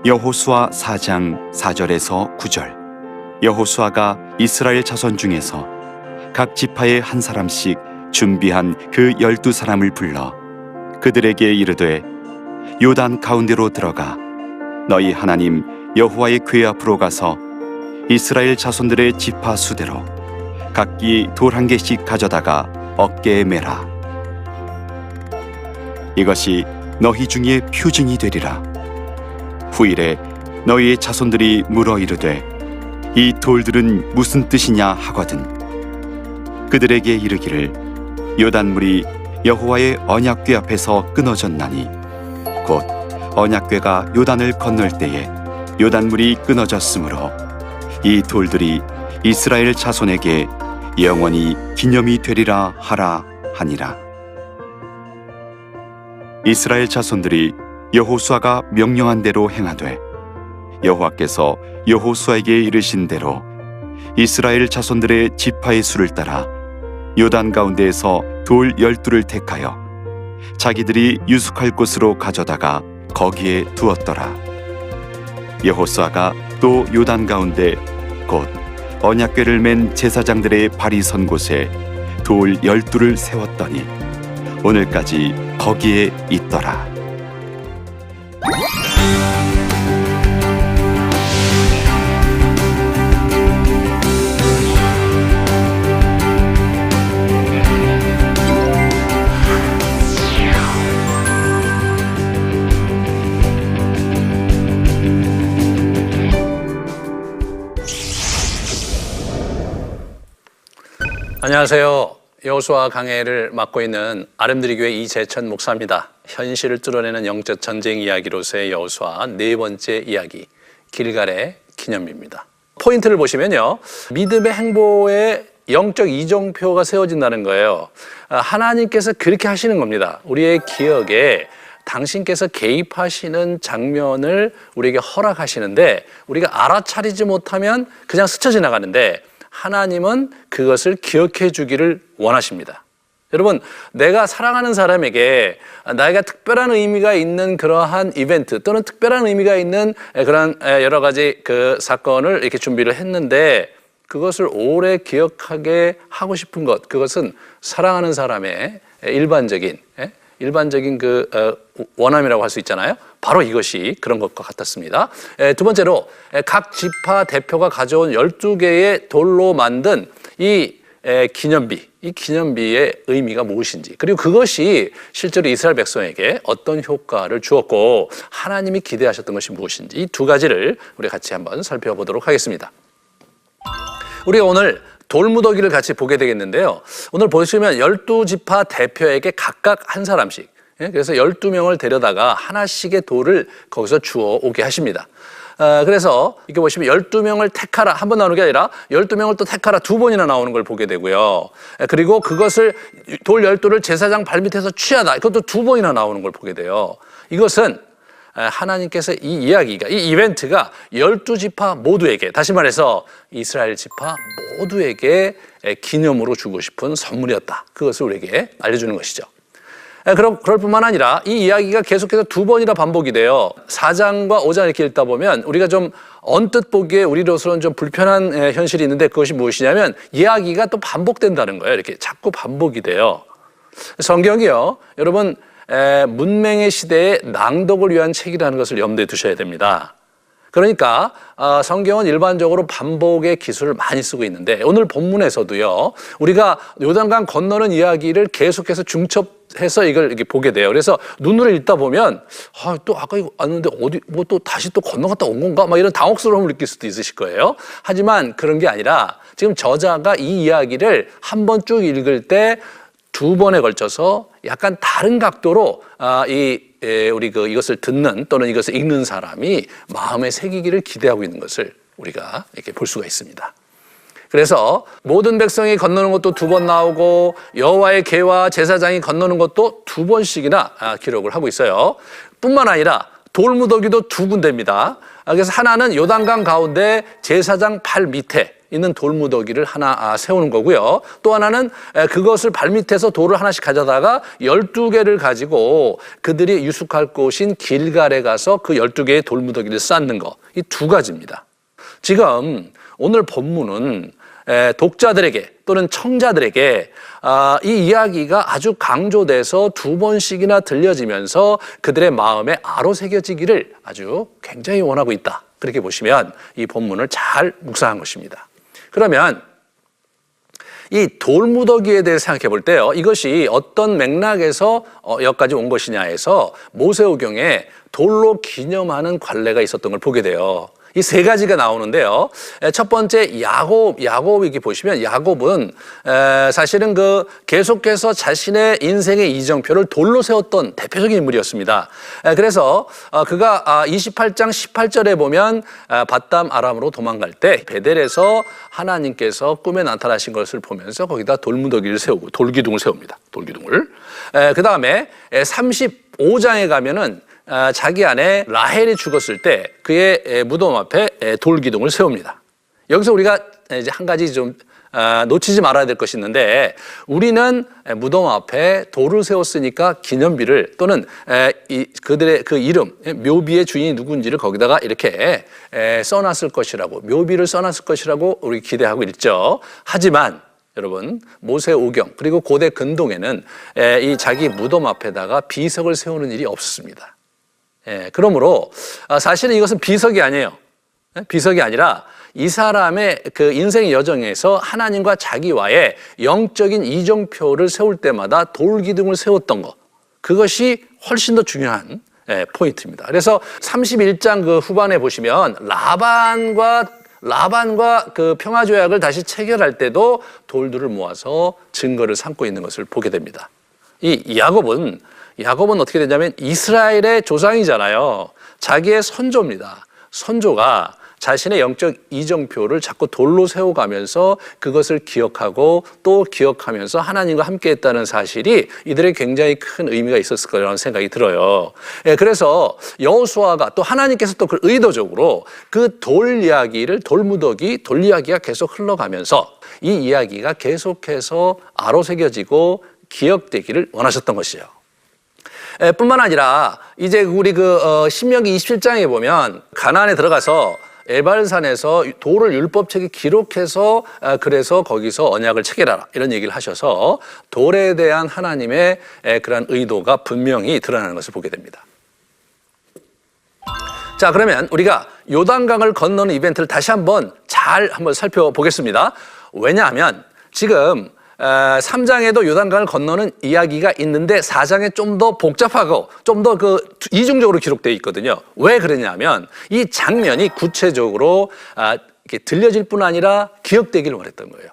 여호수아 4장 4절에서 9절. 여호수아가 이스라엘 자손 중에서 각 지파에 한 사람씩 준비한 그 12사람을 불러 그들에게 이르되 요단 가운데로 들어가 너희 하나님 여호와의 궤 앞으로 가서 이스라엘 자손들의 지파 수대로 각기 돌 한 개씩 가져다가 어깨에 매라. 이것이 너희 중에 표징이 되리라. 후일에 너희의 자손들이 물어 이르되 이 돌들은 무슨 뜻이냐 하거든 그들에게 이르기를 요단물이 여호와의 언약궤 앞에서 끊어졌나니 곧 언약궤가 요단을 건널 때에 요단물이 끊어졌으므로 이 돌들이 이스라엘 자손에게 영원히 기념이 되리라 하라 하니라. 이스라엘 자손들이 여호수아가 명령한 대로 행하되 여호와께서 여호수아에게 이르신 대로 이스라엘 자손들의 지파의 수를 따라 요단 가운데에서 돌 12를 택하여 자기들이 유숙할 곳으로 가져다가 거기에 두었더라. 여호수아가 또 요단 가운데 곧 언약궤를 맨 제사장들의 발이 선 곳에 돌 12를 세웠더니 오늘까지 거기에 있더라. 안녕하세요. 여호수아 강해를 맡고 있는 아름드리교회 이재천 목사입니다. 현실을 뚫어내는 영적 전쟁 이야기로서의 여호수아 네 번째 이야기, 길갈의 기념비입니다. 포인트를 보시면요, 믿음의 행보에 영적 이정표가 세워진다는 거예요. 하나님께서 그렇게 하시는 겁니다. 우리의 기억에 당신께서 개입하시는 장면을 우리에게 허락하시는데 우리가 알아차리지 못하면 그냥 스쳐 지나가는데 하나님은 그것을 기억해 주기를 원하십니다. 여러분, 내가 사랑하는 사람에게 나에게 특별한 의미가 있는 그러한 이벤트 또는 특별한 의미가 있는 그런 여러 가지 그 사건을 이렇게 준비를 했는데 그것을 오래 기억하게 하고 싶은 것, 그것은 사랑하는 사람의 일반적인 그 원함이라고 할 수 있잖아요. 바로 이것이 그런 것과 같았습니다. 두 번째로 각 지파 대표가 가져온 12개의 돌로 만든 이 기념비, 이 기념비의 의미가 무엇인지, 그리고 그것이 실제로 이스라엘 백성에게 어떤 효과를 주었고 하나님이 기대하셨던 것이 무엇인지, 이 두 가지를 우리 같이 한번 살펴보도록 하겠습니다. 우리가 오늘 돌무더기를 같이 보게 되겠는데요. 오늘 보시면 12지파 대표에게 각각 한 사람씩, 그래서 12명을 데려다가 하나씩의 돌을 거기서 주워 오게 하십니다. 그래서 이렇게 보시면 12명을 택하라, 한 번 나오는 게 아니라 12명을 또 택하라 두 번이나 나오는 걸 보게 되고요. 그리고 그것을 돌 12돌을 제사장 발밑에서 취하다, 이것도 두 번이나 나오는 걸 보게 돼요. 이것은 하나님께서 이 이야기가, 이 이벤트가 12지파 모두에게, 다시 말해서 이스라엘 지파 모두에게 기념으로 주고 싶은 선물이었다. 그것을 우리에게 알려주는 것이죠. 그럴 뿐만 아니라 이 이야기가 계속해서 두 번이나 반복이 돼요. 4장과 5장 이렇게 읽다 보면 우리가 좀 언뜻 보기에 우리로서는 좀 불편한 현실이 있는데 그것이 무엇이냐면 이야기가 또 반복된다는 거예요. 이렇게 자꾸 반복이 돼요. 성경이요, 여러분, 문맹의 시대에 낭독을 위한 책이라는 것을 염두에 두셔야 됩니다. 그러니까 성경은 일반적으로 반복의 기술을 많이 쓰고 있는데 오늘 본문에서도요, 우리가 요단강 건너는 이야기를 계속해서 중첩해서 이걸 이렇게 보게 돼요. 그래서 눈으로 읽다 보면 또 아까 이거 왔는데 어디 뭐 또 다시 또 건너갔다 온 건가, 막 이런 당혹스러움을 느낄 수도 있으실 거예요. 하지만 그런 게 아니라 지금 저자가 이 이야기를 한 번 쭉 읽을 때 두 번에 걸쳐서 약간 다른 각도로 이것을 듣는 또는 이것을 읽는 사람이 마음에 새기기를 기대하고 있는 것을 우리가 이렇게 볼 수가 있습니다. 그래서 모든 백성이 건너는 것도 두 번 나오고 여호와의 궤와 제사장이 건너는 것도 두 번씩이나 기록을 하고 있어요. 뿐만 아니라 돌무더기도 두 군데입니다. 그래서 하나는 요단강 가운데 제사장 발 밑에 있는 돌무더기를 하나 세우는 거고요. 또 하나는 그것을 발밑에서 돌을 하나씩 가져다가 12개를 가지고 그들이 유숙할 곳인 길갈에 가서 그 12개의 돌무더기를 쌓는 거. 이 두 가지입니다. 지금 오늘 본문은 독자들에게 또는 청자들에게 이 이야기가 아주 강조돼서 두 번씩이나 들려지면서 그들의 마음에 아로새겨지기를 아주 굉장히 원하고 있다. 그렇게 보시면 이 본문을 잘 묵상한 것입니다. 그러면 이 돌무더기에 대해 생각해 볼 때요. 이것이 어떤 맥락에서 여기까지 온 것이냐 해서 모세오경에 돌로 기념하는 관례가 있었던 걸 보게 돼요. 이 세 가지가 나오는데요. 첫 번째 야곱 이렇게 보시면 야곱은 사실은 그 계속해서 자신의 인생의 이정표를 돌로 세웠던 대표적인 인물이었습니다. 그래서 그가 28장 18절에 보면 밧담 아람으로 도망갈 때 베델에서 하나님께서 꿈에 나타나신 것을 보면서 거기다 돌무더기를 세우고 돌기둥을 세웁니다. 돌기둥을. 그 다음에 35장에 가면은 자기 아내 라헬이 죽었을 때 그의 무덤 앞에 돌기둥을 세웁니다. 여기서 우리가 이제 한 가지 좀 놓치지 말아야 될 것이 있는데 우리는 무덤 앞에 돌을 세웠으니까 기념비를 또는 그들의 그 이름, 묘비의 주인이 누군지를 거기다가 이렇게 써놨을 것이라고 묘비를 써놨을 것이라고 우리 기대하고 있죠. 하지만 여러분 모세오경 그리고 고대 근동에는 이 자기 무덤 앞에다가 비석을 세우는 일이 없었습니다. 그러므로 사실은 이것은 비석이 아니에요. 비석이 아니라 이 사람의 그 인생의 여정에서 하나님과 자기와의 영적인 이정표를 세울 때마다 돌기둥을 세웠던 것, 그것이 훨씬 더 중요한 포인트입니다. 그래서 31장 그 후반에 보시면 라반과 그 평화조약을 다시 체결할 때도 돌들을 모아서 증거를 삼고 있는 것을 보게 됩니다. 이 야곱은 어떻게 되냐면 이스라엘의 조상이잖아요. 자기의 선조입니다. 선조가 자신의 영적 이정표를 자꾸 돌로 세워가면서 그것을 기억하고 또 기억하면서 하나님과 함께했다는 사실이 이들의 굉장히 큰 의미가 있었을 거라는 생각이 들어요. 그래서 여호수아가 또 하나님께서 또 그 의도적으로 그 돌 이야기가 계속 흘러가면서 이 이야기가 계속해서 아로새겨지고 기억되기를 원하셨던 것이에요. 뿐만 아니라 이제 우리 신명기 27장에 보면 가나안에 들어가서 에발산에서 돌을 율법책에 기록해서 그래서 거기서 언약을 체결하라 이런 얘기를 하셔서 돌에 대한 하나님의 그러한 의도가 분명히 드러나는 것을 보게 됩니다. 자, 그러면 우리가 요단강을 건너는 이벤트를 다시 한번 살펴보겠습니다. 왜냐하면 지금 3장에도 요단강을 건너는 이야기가 있는데 4장에 좀 더 복잡하고 좀 더 이중적으로 기록되어 있거든요. 왜 그러냐면 이 장면이 구체적으로 이렇게 들려질 뿐 아니라 기억되기를 원했던 거예요.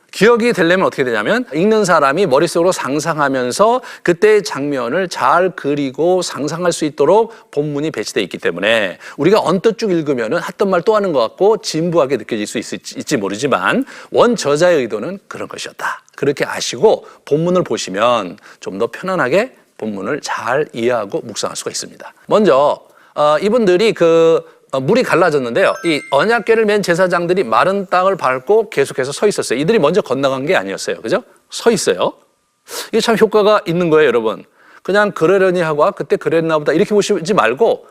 기억이 되려면 어떻게 되냐면 읽는 사람이 머릿속으로 상상하면서 그때의 장면을 잘 그리고 상상할 수 있도록 본문이 배치되어 있기 때문에 우리가 언뜻 쭉 읽으면 했던 말 또 하는 것 같고 진부하게 느껴질 수 있을지 모르지만 원저자의 의도는 그런 것이었다. 그렇게 아시고 본문을 보시면 좀 더 편안하게 본문을 잘 이해하고 묵상할 수가 있습니다. 먼저 이분들이 물이 갈라졌는데요. 이 언약궤를 맨 제사장들이 마른 땅을 밟고 계속해서 서 있었어요. 이들이 먼저 건너간 게 아니었어요. 그죠? 서 있어요. 이게 참 효과가 있는 거예요, 여러분. 그냥 그러려니 하고 그때 그랬나 보다 이렇게 보시지 말고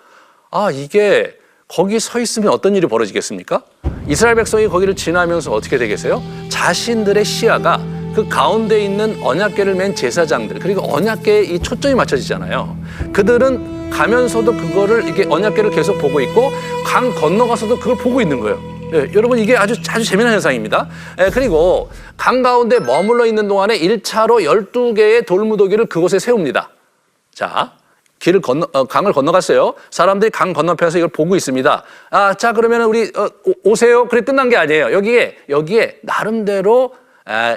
이게 거기 서 있으면 어떤 일이 벌어지겠습니까? 이스라엘 백성이 거기를 지나면서 어떻게 되겠어요? 자신들의 시야가 그 가운데 있는 언약궤를 맨 제사장들 그리고 언약궤에 이 초점이 맞춰지잖아요. 그들은 가면서도 그거를 이게 언약궤를 계속 보고 있고 강 건너가서도 그걸 보고 있는 거예요. 여러분 이게 아주 재미난 현상입니다. 그리고 강 가운데 머물러 있는 동안에 1차로 12개의 돌무더기를 그곳에 세웁니다. 자, 강을 건너갔어요. 사람들이 강 건너편에서 이걸 보고 있습니다. 자, 그러면 우리 오세요. 그래 끝난 게 아니에요. 여기에 나름대로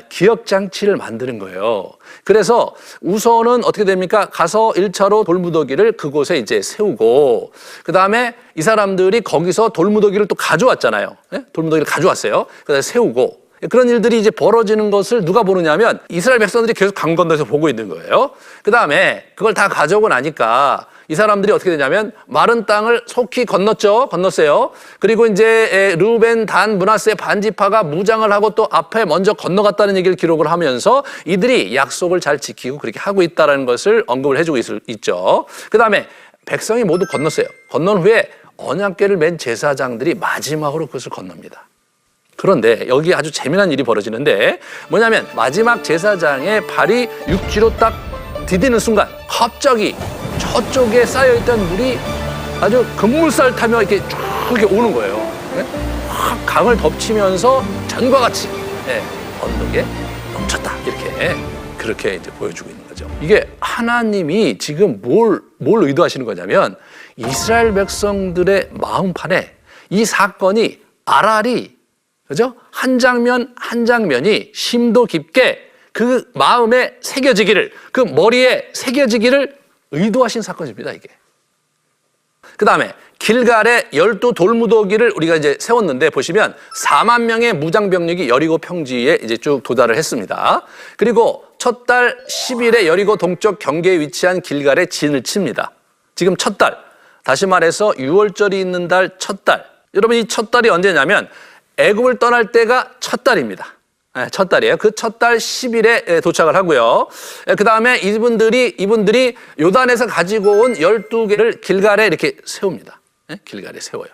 기억 장치를 만드는 거예요. 그래서 우선은 어떻게 됩니까? 가서 1차로 돌무더기를 그곳에 이제 세우고 그 다음에 이 사람들이 거기서 돌무더기를 또 가져왔잖아요. 돌무더기를 가져왔어요. 그래서 세우고 그런 일들이 이제 벌어지는 것을 누가 보느냐면 이스라엘 백성들이 계속 강 건너서 보고 있는 거예요. 그 다음에 그걸 다 가져오고 나니까 이 사람들이 어떻게 되냐면 마른 땅을 속히 건넜어요. 그리고 이제 르우벤, 단, 므낫세 반지파가 무장을 하고 또 앞에 먼저 건너갔다는 얘기를 기록을 하면서 이들이 약속을 잘 지키고 그렇게 하고 있다는 것을 언급을 해주고 있죠. 그 다음에 백성이 모두 건넜어요. 건넌 후에 언약궤를 맨 제사장들이 마지막으로 그것을 건넙니다. 그런데 여기 아주 재미난 일이 벌어지는데 뭐냐면 마지막 제사장의 발이 육지로 딱 디디는 순간 갑자기 저쪽에 쌓여있던 물이 아주 급물살 타며 이렇게 쭉 이렇게 오는 거예요. 확 강을 덮치면서 전과 같이 언덕에 넘쳤다. 그렇게 이제 보여주고 있는 거죠. 이게 하나님이 지금 뭘 의도하시는 거냐면 이스라엘 백성들의 마음판에 이 사건이 알알이 그죠? 한 장면 한 장면이 심도 깊게 그 마음에 새겨지기를, 그 머리에 새겨지기를 의도하신 사건입니다, 이게. 그 다음에 길갈에 12 돌무더기를 우리가 이제 세웠는데 보시면 4만 명의 무장병력이 여리고 평지에 이제 쭉 도달을 했습니다. 그리고 첫 달 10일에 여리고 동쪽 경계에 위치한 길갈에 진을 칩니다. 지금 첫 달, 다시 말해서 6월절이 있는 달 첫 달. 여러분 이 첫 달이 언제냐면 애굽을 떠날 때가 첫 달입니다. 첫 달이에요. 그 첫 달 10일에 도착을 하고요. 그 다음에 이분들이 요단에서 가지고 온 12개를 길갈에 이렇게 세웁니다. 길갈에 세워요.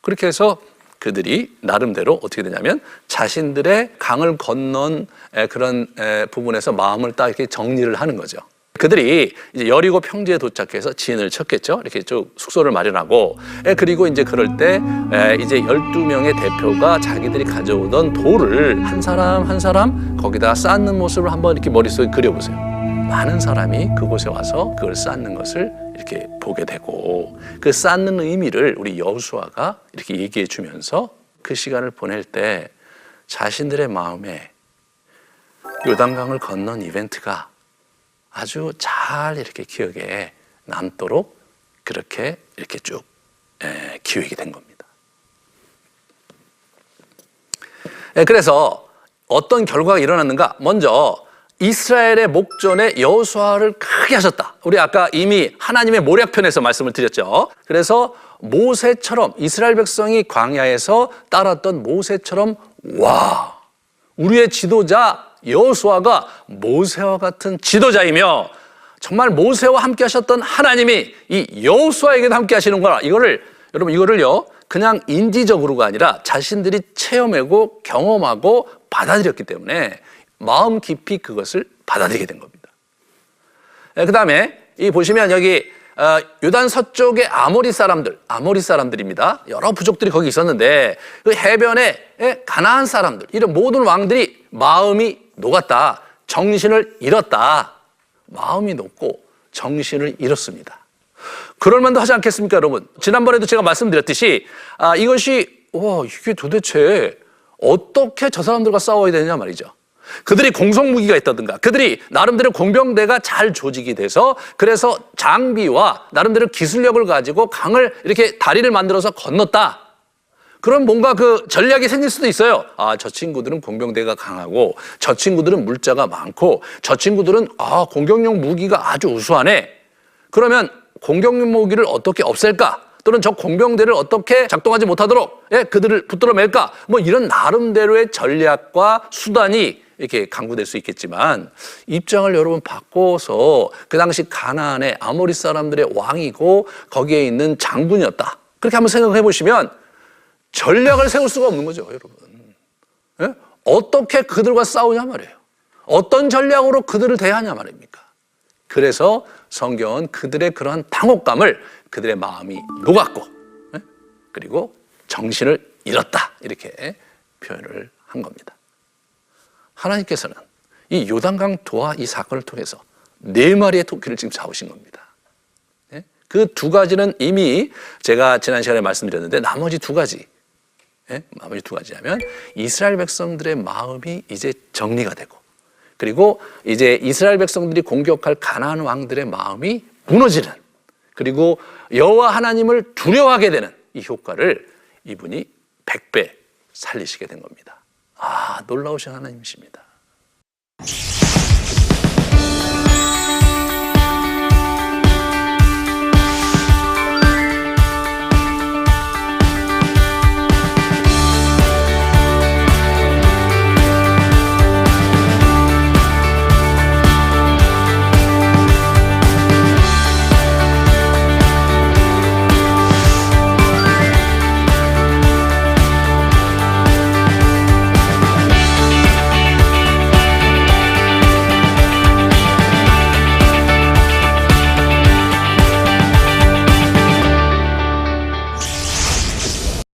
그렇게 해서 그들이 나름대로 어떻게 되냐면 자신들의 강을 건넌 그런 부분에서 마음을 딱 이렇게 정리를 하는 거죠. 그들이 이제 여리고 평지에 도착해서 진을 쳤겠죠. 이렇게 쭉 숙소를 마련하고, 그리고 이제 그럴 때 이제 12명의 대표가 자기들이 가져오던 돌을 한 사람 한 사람 거기다 쌓는 모습을 한번 이렇게 머릿속에 그려보세요. 많은 사람이 그곳에 와서 그걸 쌓는 것을 이렇게 보게 되고, 그 쌓는 의미를 우리 여호수아가 이렇게 얘기해 주면서 그 시간을 보낼 때 자신들의 마음에 요단강을 건넌 이벤트가 아주 잘 이렇게 기억에 남도록 그렇게 이렇게 쭉 기획이 된 겁니다. 그래서 어떤 결과가 일어났는가? 먼저 이스라엘의 목전에 여호수아를 크게 하셨다. 우리 아까 이미 하나님의 모략편에서 말씀을 드렸죠. 그래서 모세처럼 이스라엘 백성이 광야에서 따랐던 모세처럼 와, 우리의 지도자 여호수아가 모세와 같은 지도자이며 정말 모세와 함께 하셨던 하나님이 이 여호수아에게도 함께 하시는구나. 여러분 이거를요 그냥 인지적으로가 아니라 자신들이 체험하고 경험하고 받아들였기 때문에 마음 깊이 그것을 받아들이게 된 겁니다. 그 다음에 이 보시면 여기 요단 서쪽의 아모리 사람들입니다. 여러 부족들이 거기 있었는데 그 해변에 가나안 사람들, 이런 모든 왕들이 마음이 녹았다. 정신을 잃었다. 마음이 녹고 정신을 잃었습니다. 그럴 만도 하지 않겠습니까, 여러분? 지난번에도 제가 말씀드렸듯이 이게 도대체 어떻게 저 사람들과 싸워야 되느냐 말이죠. 그들이 공성무기가 있다든가 그들이 나름대로 공병대가 잘 조직이 돼서 그래서 장비와 나름대로 기술력을 가지고 강을 이렇게 다리를 만들어서 건넜다. 그럼 뭔가 그 전략이 생길 수도 있어요. 저 친구들은 공병대가 강하고 저 친구들은 물자가 많고 저 친구들은 공격용 무기가 아주 우수하네. 그러면 공격용 무기를 어떻게 없앨까? 또는 저 공병대를 어떻게 작동하지 못하도록 그들을 붙들어 맬까? 뭐 이런 나름대로의 전략과 수단이 이렇게 강구될 수 있겠지만 입장을 여러분 바꿔서 그 당시 가나안의 아모리 사람들의 왕이고 거기에 있는 장군이었다. 그렇게 한번 생각해 보시면 전략을 세울 수가 없는 거죠, 여러분. 어떻게 그들과 싸우냐 말이에요. 어떤 전략으로 그들을 대하냐 말입니까? 그래서 성경은 그들의 그러한 당혹감을 그들의 마음이 녹았고 그리고 정신을 잃었다 이렇게 표현을 한 겁니다. 하나님께서는 이 요단강 도하 이 사건을 통해서 4마리의 토끼를 지금 잡으신 겁니다. 그 2가지는 이미 제가 지난 시간에 말씀드렸는데 나머지 2가지 하면 이스라엘 백성들의 마음이 이제 정리가 되고 그리고 이제 이스라엘 백성들이 공격할 가나안 왕들의 마음이 무너지는 그리고 여호와 하나님을 두려워하게 되는 이 효과를 이분이 100배 살리시게 된 겁니다. 놀라우신 하나님이십니다.